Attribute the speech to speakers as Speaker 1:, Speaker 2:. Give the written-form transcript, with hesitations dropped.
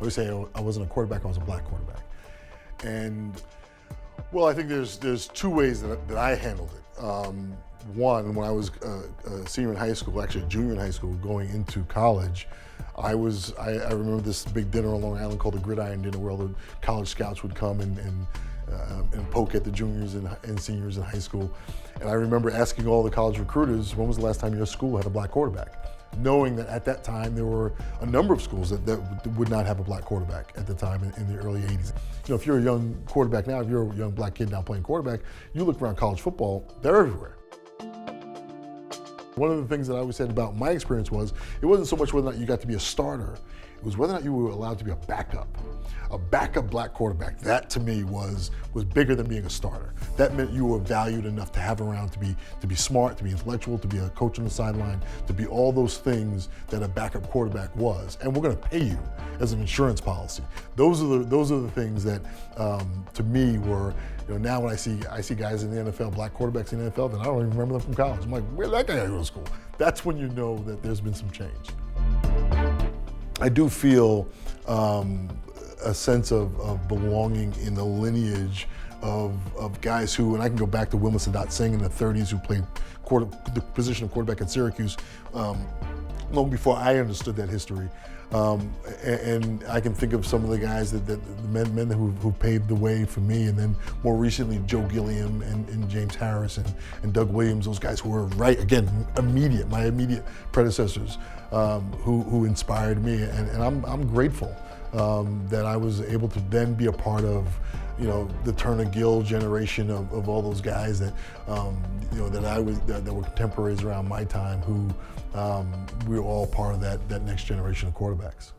Speaker 1: always say I wasn't a quarterback, I was a black quarterback. And well, I think there's two ways that I handled it. One, when I was a senior in high school, actually a junior in high school, going into college, I remember this big dinner on Long Island called the Gridiron Dinner, where all the college scouts would come and poke at the juniors and seniors in high school. And I remember asking all the college recruiters, when was the last time your school had a black quarterback? Knowing that at that time there were a number of schools that would not have a black quarterback at the time in the early 80s. If you're a young quarterback now, if you're a young black kid now playing quarterback, you look around college football, they're everywhere. One of the things that I always said about my experience was, it wasn't so much whether or not you got to be a starter, it was whether or not you were allowed to be a backup black quarterback. That to me was bigger than being a starter. That meant you were valued enough to have around, to be smart, to be intellectual, to be a coach on the sideline, to be all those things that a backup quarterback was. And we're going to pay you as an insurance policy. Those are the things that to me were, now when I see guys in the NFL, black quarterbacks in the NFL, then I don't even remember them from college. I'm like, where did that guy go to school? That's when you know that there's been some change. I do feel a sense of belonging in the lineage of guys who, and I can go back to Wilma Sadat Singh in the 30s, who played the position of quarterback at Syracuse long before I understood that history. And I can think of some of the guys the men who paved the way for me, and then more recently Joe Gilliam and James Harris and Doug Williams, those guys who were my immediate predecessors, who inspired me, and I'm grateful that I was able to then be a part of the Turner Gill generation of all those guys that that were contemporaries around my time, who we were all part of that next generation of quarterbacks.